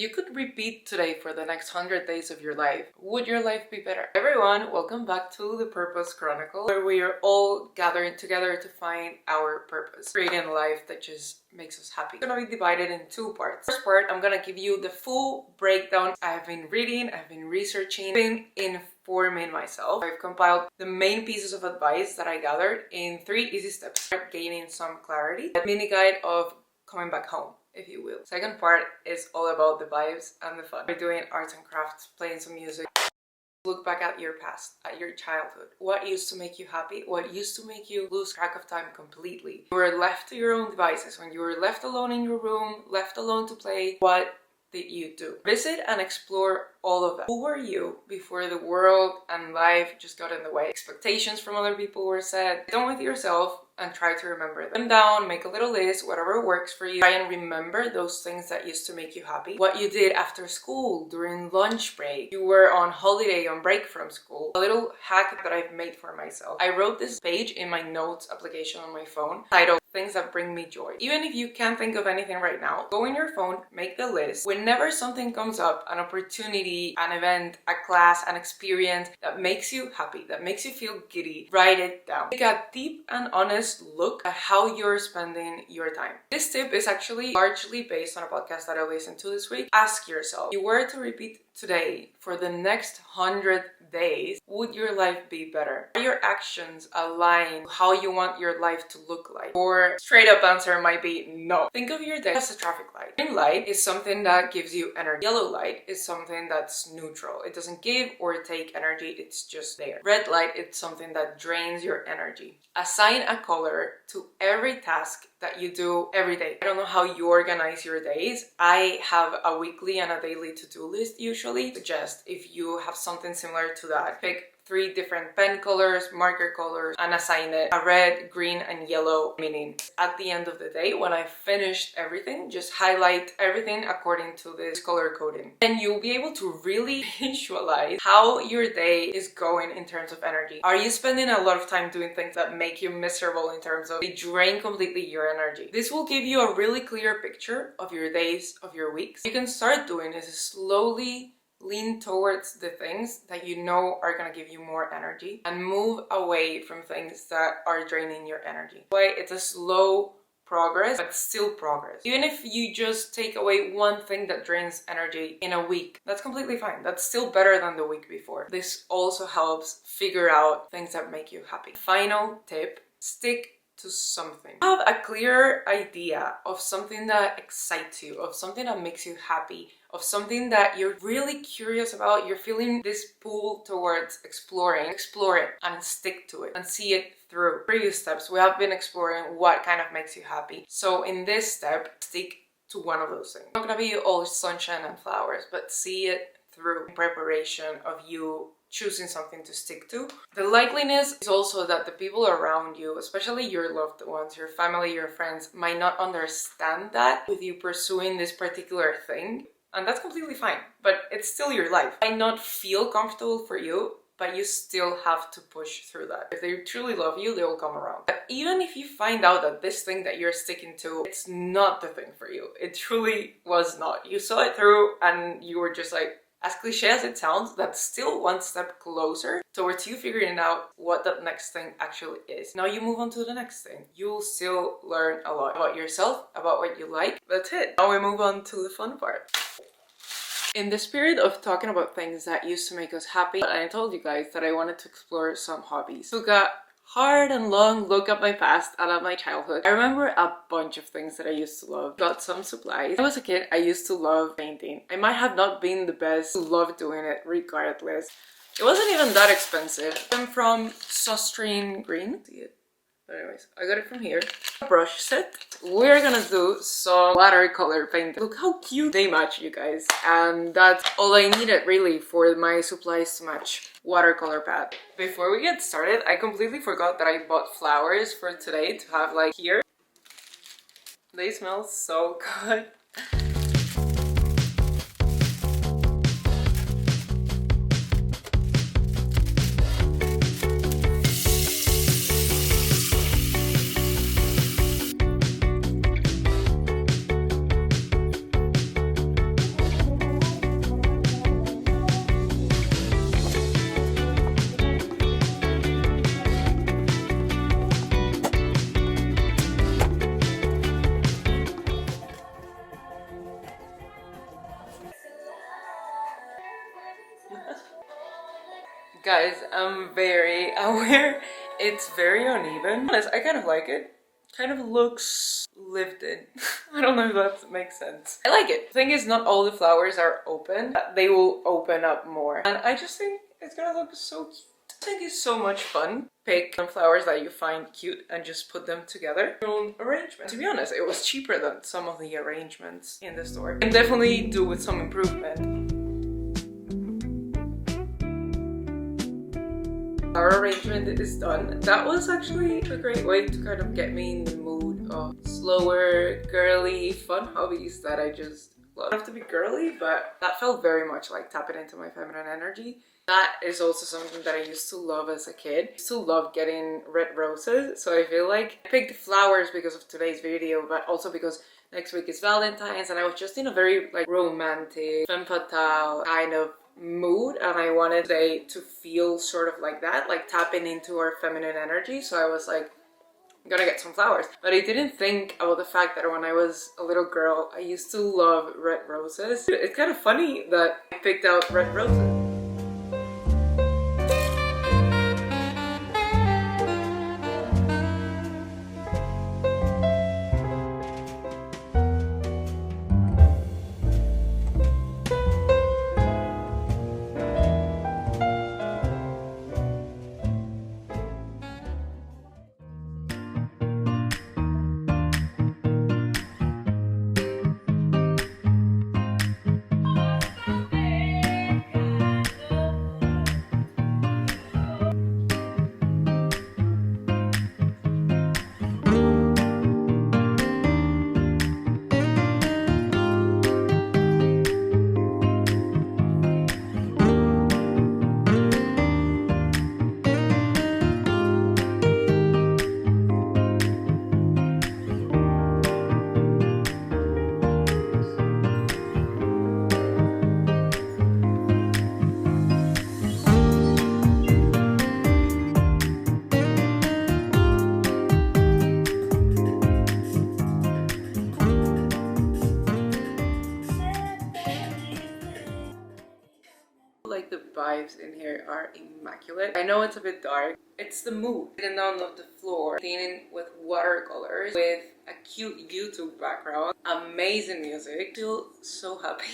you could repeat today for the next 100 days of your life, would your life be better? Everyone, welcome back to the Purpose Chronicles, where we are all gathering together to find our purpose, creating a life that just makes us happy. It's gonna be divided in two parts. First part, I'm gonna give you the full breakdown. I've been reading, I've been researching, been informing myself. I've compiled the main pieces of advice that I gathered in 3 easy steps. Start gaining some clarity. A mini guide of coming back home, if you will. Second part is all about the vibes and the fun. We're doing arts and crafts, playing some music. Look back at your past, at your childhood. What used to make you happy? What used to make you lose track of time completely? You were left to your own devices, when you were left alone in your room, left alone to play. What did you do? Visit and explore all of that. Who were you before the world and life just got in the way? Expectations from other people were set. Sit down with yourself and try to remember them. Down, make a little list, whatever works for you. Try and remember those things that used to make you happy. What you did after school, during lunch break. You were on holiday, on break from school. A little hack that I've made for myself. I wrote this page in my notes application on my phone, titled Things That Bring Me Joy. Even if you can't think of anything right now, go in your phone, make the list. Whenever something comes up, an opportunity, an event, a class, an experience that makes you happy, that makes you feel giddy, write it down. Take a deep and honest look at how you're spending your time. This tip is actually largely based on a podcast that I listened to this week. Ask yourself, if you were to repeat today for the next 100 days, would your life be better? Are your actions aligned with how you want your life to look like? Or straight up answer might be no. Think of your day as a traffic light. Green light is something that gives you energy. Yellow light is something that's neutral. It doesn't give or take energy, it's just there. Red light is something that drains your energy. Assign a color to every task that you do every day. I don't know how you organize your days. I have a weekly and a daily to-do list usually. Suggest if you have something similar to that, pick 3 different pen colors, marker colors, and assign it a red, green, and yellow meaning. At the end of the day, when I finished everything, just highlight everything according to this color coding. And you'll be able to really visualize how your day is going in terms of energy. Are you spending a lot of time doing things that make you miserable in terms of they drain completely your energy? This will give you a really clear picture of your days, of your weeks. You can start doing is slowly lean towards the things that you know are going to give you more energy and move away from things that are draining your energy. Why? It's a slow progress, but still progress. Even if you just take away one thing that drains energy in a week, that's completely fine. That's still better than the week before. This also helps figure out things that make you happy. Final tip, stick to something. Have a clear idea of something that excites you, of something that makes you happy, of something that you're really curious about, you're feeling this pull towards exploring. Explore it and stick to it and see it through. Previous steps, we have been exploring what kind of makes you happy. So in this step, stick to one of those things. It's not gonna be all sunshine and flowers, but see it through in preparation of you choosing something to stick to. The likeliness is also that the people around you, especially your loved ones, your family, your friends, might not understand that with you pursuing this particular thing. And that's completely fine, but it's still your life. Might not feel comfortable for you, but you still have to push through that. If they truly love you, they will come around. But even if you find out that this thing that you're sticking to, it's not the thing for you. It truly was not. You saw it through and you were just like, as cliche as it sounds, that's still one step closer towards you figuring out what that next thing actually is. Now you move on to the next thing. You'll still learn a lot about yourself, about what you like. That's it. Now we move on to the fun part. In the spirit of talking about things that used to make us happy, I told you guys that I wanted to explore some hobbies. Took a hard and long look at my past and at my childhood. I remember a bunch of things that I used to love. Got some supplies. When I was a kid, I used to love painting. I might have not been the best, love doing it regardless. It wasn't even that expensive. I'm from Sustrine Green. See it? But anyways, I got it from here. A brush set. We're gonna do some watercolor painting. Look how cute they match, you guys. And that's all I needed really for my supplies to match. Watercolor pad. Before we get started, I completely forgot that I bought flowers for today to have like here. They smell so good. Guys, I'm very aware it's very uneven. Honest, I kind of like it. Kind of looks lived in. I don't know if that makes sense. I like it. The thing is, not all the flowers are open. They will open up more. And I just think it's gonna look so cute. I think it's so much fun. Pick some flowers that you find cute and just put them together. Your own arrangement. To be honest, it was cheaper than some of the arrangements in the store. You can definitely do with some improvement. Our arrangement is done. That was actually a great way to kind of get me in the mood of slower, girly, fun hobbies that I just love. I have to be girly, but that felt very much like tapping into my feminine energy. That is also something that I used to love as a kid. I used to love getting red roses, so I feel like I picked flowers because of today's video, but also because next week is Valentine's and I was just in a very like romantic, femme fatale kind of mood, and I wanted today to feel sort of like that, like tapping into our feminine energy. So I was like, I'm gonna get some flowers. But I didn't think about the fact that when I was a little girl, I used to love red roses. It's kind of funny that I picked out red roses. Like the vibes in here are immaculate. I know it's a bit dark. It's the mood. Sitting down on the floor, painting with watercolors, with a cute YouTube background, amazing music. Feel so happy.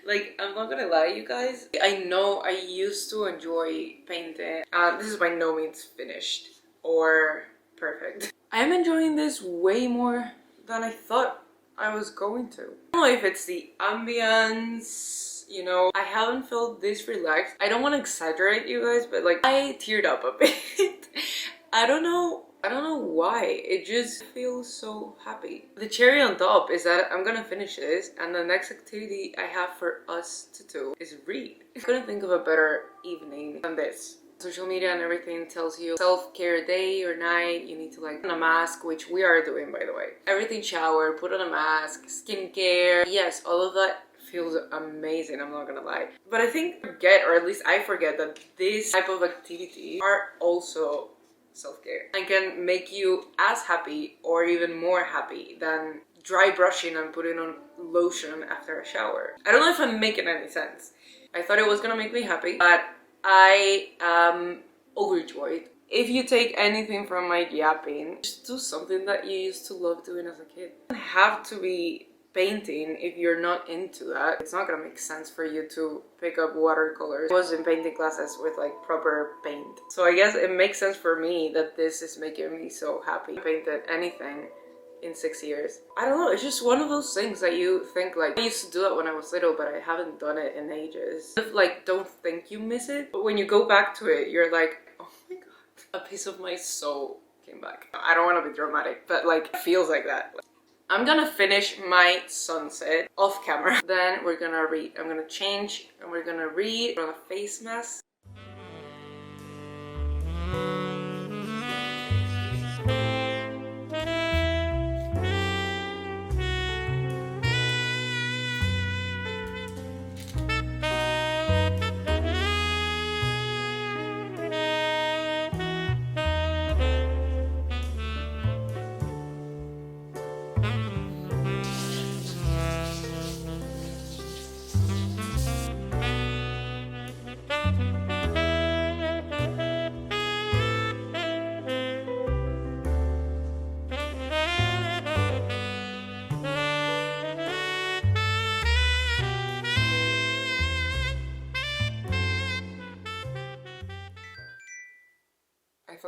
Like, I'm not gonna lie, you guys. I know I used to enjoy painting. This is by no means finished or perfect. I'm enjoying this way more than I thought I was going to. I don't know if it's the ambience. You know, I haven't felt this relaxed. I don't want to exaggerate, you guys, but like I teared up a bit. I don't know why. It just feels so happy. The cherry on top is that I'm gonna finish this, and the next activity I have for us to do is read. I couldn't think of a better evening than this. Social media and everything tells you self-care day or night, you need to like put on a mask, which we are doing, by the way. Everything, shower, put on a mask, skincare, yes, all of that feels amazing, I'm not gonna lie. But I think or at least I forget that this type of activities are also self-care and can make you as happy or even more happy than dry brushing and putting on lotion after a shower. I don't know if I'm making any sense. I thought it was gonna make me happy, but I am overjoyed. If you take anything from my yapping, just do something that you used to love doing as a kid. You don't have to be painting if you're not into that. It's not gonna make sense for you to pick up watercolors. I was in painting classes with like proper paint, so I guess it makes sense for me that this is making me so happy. I painted anything in 6 years. I don't know, it's just one of those things that you think like, I used to do that when I was little, but I haven't done it in ages. Like, don't think you miss it, but when you go back to it, you're like, oh my god, a piece of my soul came back. I don't want to be dramatic, but like, it feels like that. I'm gonna finish my sunset off camera. Then we're gonna read. I'm gonna change and we're gonna read on a face mask.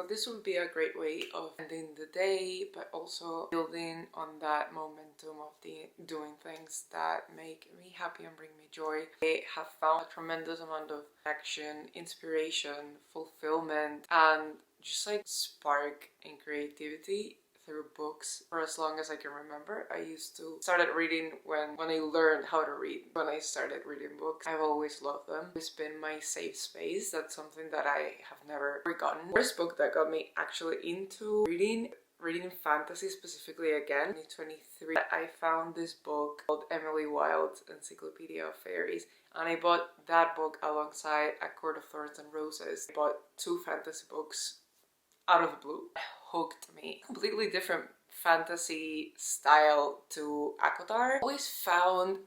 this would be a great way of ending the day, but also building on that momentum of doing things that make me happy and bring me joy. I have found a tremendous amount of action, inspiration, fulfillment, and just like spark in creativity through books for as long as I can remember. I used to started reading when I learned how to read. When I started reading books, I've always loved them. It's been my safe space. That's something that I have never forgotten. The first book that got me actually into reading fantasy specifically again, in 2023, I found this book called Emily Wilde's Encyclopedia of Fairies, and I bought that book alongside A Court of Thorns and Roses. I bought 2 fantasy books out of the blue. Hooked me. Completely different fantasy style to ACOTAR. I always found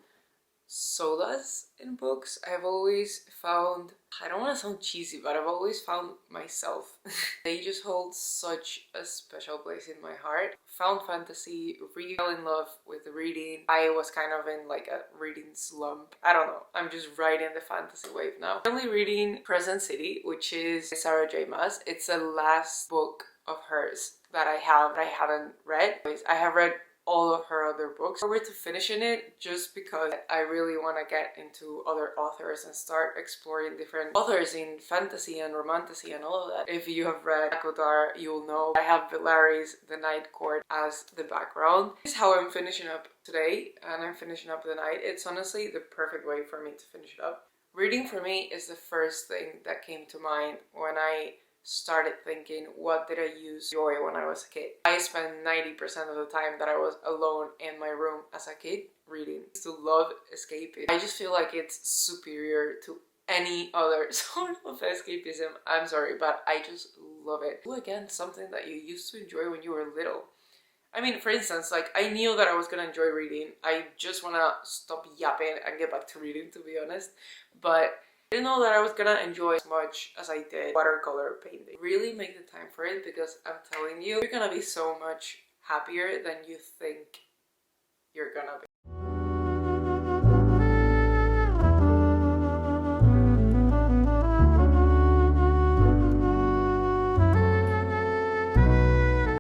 solace in books. I've always found, I don't want to sound cheesy, but I've always found myself. They just hold such a special place in my heart. Found fantasy, really fell in love with reading. I was kind of in like a reading slump. I don't know. I'm just riding the fantasy wave now. I'm currently reading Crescent City, which is Sarah J. Maas. It's the last book of hers that I haven't read. I have read all of her other books. I forward to finishing it just because I really want to get into other authors and start exploring different authors in fantasy and romantasy and all of that. If you have read ACOTAR, you'll know I have Velaris, the Night Court, as the background. This is how I'm finishing up today, and I'm finishing up the night. It's honestly the perfect way for me to finish it up. Reading for me is the first thing that came to mind when I started thinking, what did I use joy when I was a kid? I spent 90% of the time that I was alone in my room as a kid reading. I used to love escaping. I just feel like it's superior to any other sort of escapism. I'm sorry, but I just love it. Again, something that you used to enjoy when you were little. I mean, for instance, like I knew that I was gonna enjoy reading. I just wanna stop yapping and get back to reading, to be honest. But I didn't know that I was gonna enjoy as much as I did watercolor painting. Really make the time for it, because I'm telling you, you're gonna be so much happier than you think you're gonna be.